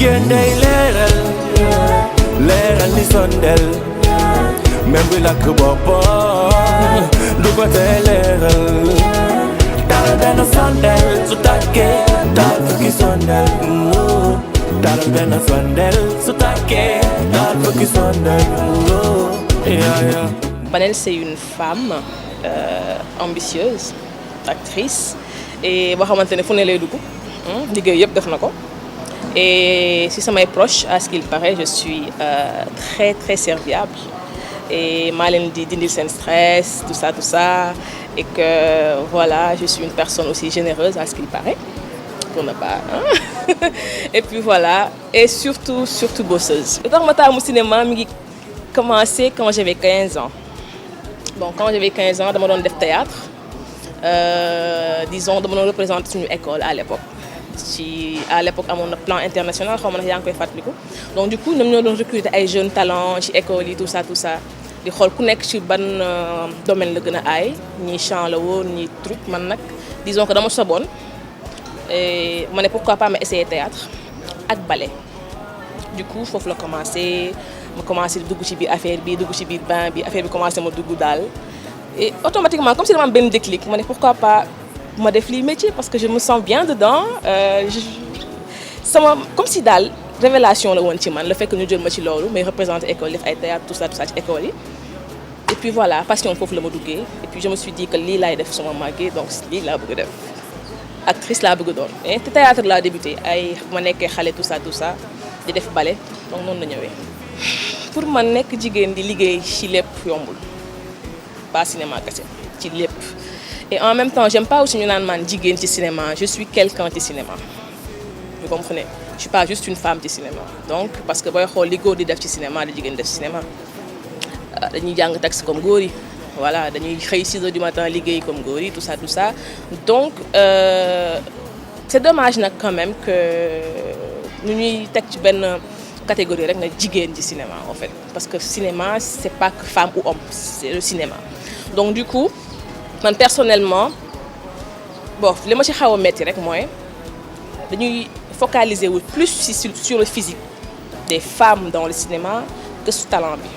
jigéen day leeral ni sondel même bu lakk boppam du ko tee leeral taal benn sondel su tàkkee taal fukki sondel taal benn sondel su tàkkee taal fukki sondel yeah. Banel, c'est une femme ambitieuse, actrice et boo xamante ne fu ne lay dugg liggéey yëpp def na ko. Et si ça m'est proche, à ce qu'il paraît, je suis très très serviable et maa leen di dindil seen stress, tout ça et que voilà, je suis une personne aussi généreuse à ce qu'il paraît pour ne pas et puis voilà, et surtout bosseuse. Le tax ma taamu cinéma mi ngi commencé quand j'avais 15 ans. Bon, quand j'avais 15 ans dama doon def théâtre, disons dama doon représenter suñu école à l'époque. À l'époque amoon na plan international xaw ma nag yaa ngi koy fàttaliku donc du coup ñoom ñoo doon recruter ay jeunes talents ci école yi tout ça di xool ku nekk ci ban domaine la gën a aay ñii chant la woon ñii truc man nag disons que dama soboon et ma ne pourquoi pas ma essayer théâtre ak ballet. Du coup foofu la commencé ma commencé dugg ci biir affaire bi dugg ci biir bain bi affaire bi commencé ma dugg daal et automatiquement comme si dama am benn déclic ma ne pourquoi pas ma def lii métier parce que je me sens bien dedans comme si daal révélation la woon ci man le fait que ñu jël ma ci loolu may représenter école def ay théâtre tout ça ci école yi et puis voilà passion foofu la ma duggee et puis je me suis dit que lii laay def sama màggee donc lii laa bëgg def actrice laa bëgg doon et théâtre laa débuté ay bu ma nekkee xale tout ça di def ballet donc noonu la ñëwee. Pour man nekk jigéen di liggéey ci lépp yombul pas cinéma kese ci lépp. Et en même temps, j'aime pas aussi ñu naan man jigéen ci cinéma, je suis quelqu'un ci cinéma. Vous comprenez? Je suis pas juste une femme ci cinéma. Donc parce que booy xool li góor di def ci cinéma di jigéen def ci cinéma dañuy jàng texte comme góor yi voilà dañuy xëy 6 heures du matin liggéey comme góor yi tout ça. Donc c'est dommage nag quand même que ñu ñuy teg ci benn catégorie rek na jigéen ci cinéma en fait parce que cinéma c'est pas que femme ou homme, c'est le cinéma. Donc du coup man personnellement bon li ma ci xaw a metti rek mooy dañuy focaliser wu plus sur le physique des femmes dans le cinéma que sur talent bi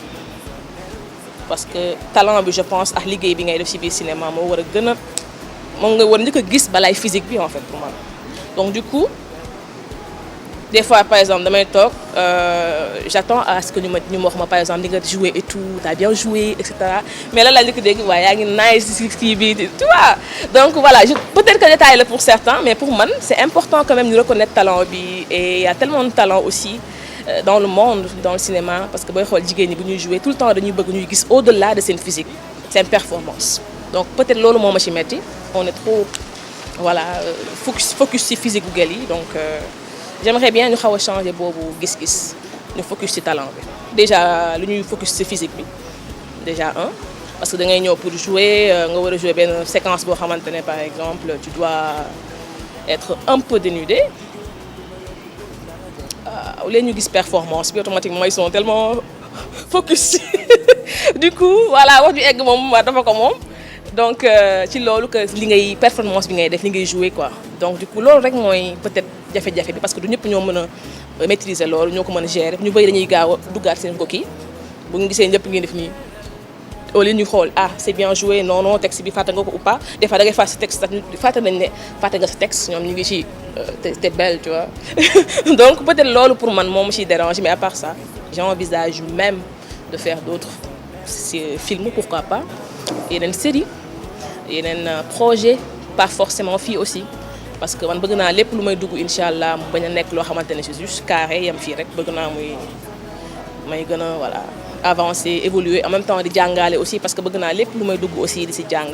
parce que talent bi je pense ak liggéey bi ngay def ci biir cinéma moo war a gën a moom nga war njëkk a gis balaay physique bi en fait pour moi. Donc du coup des fois par exemple damay toog j'attends à ce que ñu wax ma par exemple di nga jouer et tout t'as bien joué et cetera mais là la njëkk dégg waaye yaa ngi nice ci kii bi tu vois. Donc voilà peut-être que détail la pour certains mais pour man c'est important quand même ñu reconnaître talent bi et il y a tellement de talent aussi dans le monde dans le cinéma parce que booy xool jigéen ñi bu ñuy jouer tout le temps dañuy bëgg ñuy gis au-delà de seen physique seen performance. Donc peut-être loolu moo ma ci metti on est trop voilà focus ci physique bu gel yi donc. J'aimerais bien ñu xaw a changer boobu gis-gis ñu focus ci talent bi déjà lu ñuy focus ci physique bi déjà parce que da ngay ñëw pour jouer nga war a jouer benn séquence boo xamante ne par exemple tu dois être un peu dénudé léegi ñu gis performance bi automatiquement ils sont tellement focus du coup voilà wax ju egg moom waa dafa ko moom donc ci loolu que li ngay performance bi ngay def li ngay jouer quoi donc du coup loolu rek mooy peut-être jafe-jafe bi parce que du ñëpp ñoo mën a maîtriser loolu ñoo ko mën a gérer ñu bëri dañuy gaaw a duggaat seen coquille bu ñu gisee ñëpp ngeen def nii au lieu ñu xool c'est bien joué non texte bi fàtte nga ko ou pas des fois da ngay fàtte sa texte fàtte nañ ne fàtte nga sa texte ñoom ñu ngi ci t'es belle tu vois donc peut-être loolu pour man moom ciy dérange mais à part ça j'envisage même de faire d'autres films pourquoi pas yeneen série yeneen projet pas forcément fii aussi parce que man bëgg naa lépp lu may dugg incha allah mu bañ a nekk loo xamante ne c'est juste carré yam fii rek bëgg naa may gën a voilà avancer évoluer en même temps di jàngale aussi parce que bëgg naa lépp lu may dugg aussi di ci jàng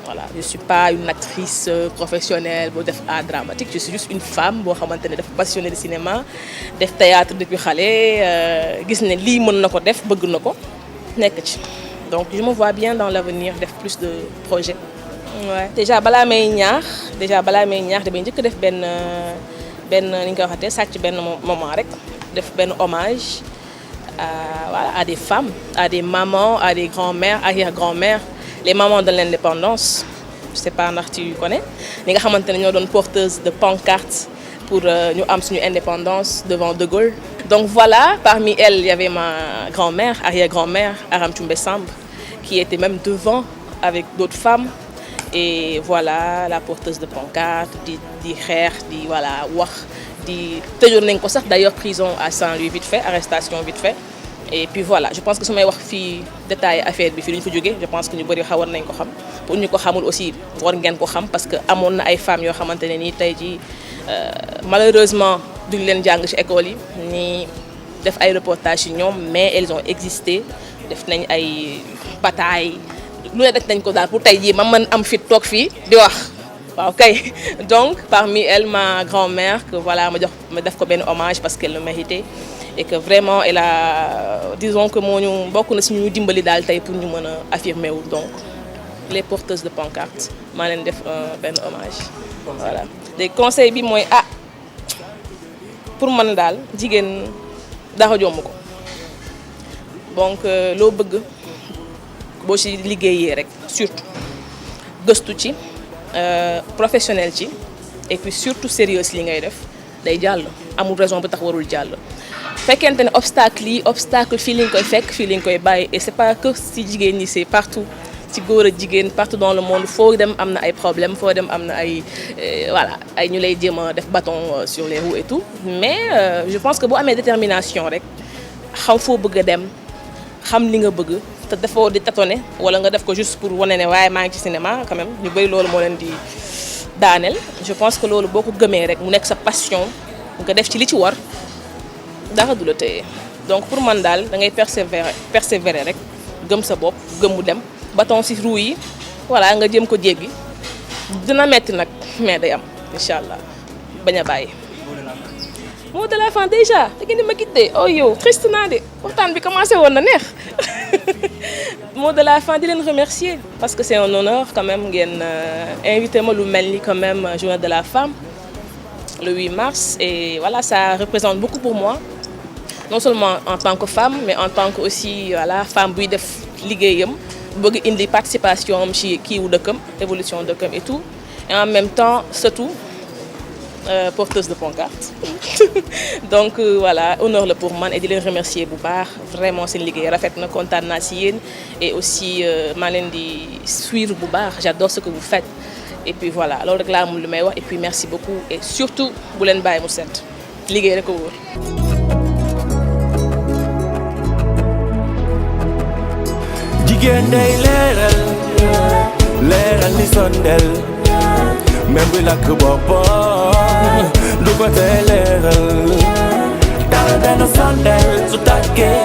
voilà je suis pas une actrice professionnelle boo def art dramatique je suis juste une femme boo xamante ne dafa passionnée de cinéma def théâtre depuis xale gis ne lii mën na ko def bëgg na ko nekk ci donc je me vois bien dans l'avenir def plus de projets. Ouais. Déjà balaa may ñaax damay njëkk def benn ni ñu koy waxatee sàcc benn moment rek def benn hommage voilà à des femmes à des mamans à des grands-mères arrière-grand-mères les mamans de l'indépendance je sais pas ndax tu connais ñi nga xamante ne ñoo doon porteuse de pancartes pour ñu am suñu indépendance devant De Gaulle. Donc voilà, parmi elles il y avait ma grand-mère, arrière-grand-mère Aram Toumbe Samb, qui était même devant avec d'autres femmes. Et voilà, la porteuse de pancarte di xeex di voilà wax di tëjoon nañ ko sax d'ailleurs prison à Saint-Louis vite fait, arrestation vite fait. Et puis voilà, je pense que su may wax fii détail affaire bi fii lu ñu fa jógee je pense que ñu bëri xawoon nañ ko xam pour ñu ko xamul aussi war ngeen ko xam parce que amoon na ay femmes yoo xamante ne nii tey jii malheureusement duñ leen jàng ci école yi ni def ay reportages ci ñoom mais elles ont existé def nañ ay batailles lu ne def nañ ko daal pour tey jii ma mën am fit toog fii di wax waaw kay. Donc parmi elles ma grand-mère que voilà ma def ko benn hommage parce qu'elle le méritait et que vraiment elle a disons que moo ñu bokk na si ñu dimbali daal tey pour ñu mën a affirmer wu. Donc les porteuses de pancartes maa leen def benn hommage voilà. léegi conseil bi mooy pour man daal jigéen dara jomb ko donc loo bëgg boo ci liggéeyee rek surtout gëstu ci professionnel ci et puis surtout sérieux li ngay def day jàll amul raison bu tax warul jàll. fekkente ne obstacle fii li nga koy fekk fii li nga koy bàyyi et c'est pas que ci jigéen ñi c'est partout ci góor ak jigéen partout dans le monde foo dem am na ay problèmes foo dem am na ay voilà ay ñu lay jéem a def bâton sur les roues et tout mais je pense que boo amee détermination rek xam foo bëgg a dem xam li nga bëgg te defoo di tâtonner wala nga def ko juste pour wane ne waaye maa ngi ci cinéma quand même ñu bëri loolu moo leen di daaneel. Je pense que loolu boo ko gëmee rek mu nekk sa passion nga def ci li ci war dara du la téye donc pour man daal da ngay persévérer rek gëm sa bopp gëm mu dem bâton ci roue yi voilà nga jëm ko jéggi dina metti nag mais day am incha allah bañ a bàyyi. mot de la fin déjà da ngeen di ma guider oh yow triste naa de waxtaan bi commencé woon na neex mot de la fin di leen remercier parce que c'est un honneur quand même ngeen invité ma lu mel ni quand même journée de la femme le 8 mars et voilà ça représente beaucoup pour moi non seulement en tant que femme mais en tant que aussi voilà femme buy def liggéeyam bëgg indi participation am ci kiiwu dëkkam évolution dëkkam et tout et en même temps surtout porteuse de pancarte donc voilà honneur la pour man et di leen remercier bu baax vraiment seen liggéey rafet na kontaan naa ci yéen et aussi maa leen di suivre bu baax j'adore ce que vous faites et puis voilà loolu rek laa amul lu may wax et puis merci beaucoup et surtout bu leen bàyyi mu set liggéey rek ko wóor. jigéen day leeral ni sondel même bu lakk boppam du ko tee leeral dara benn sondel su tàkkee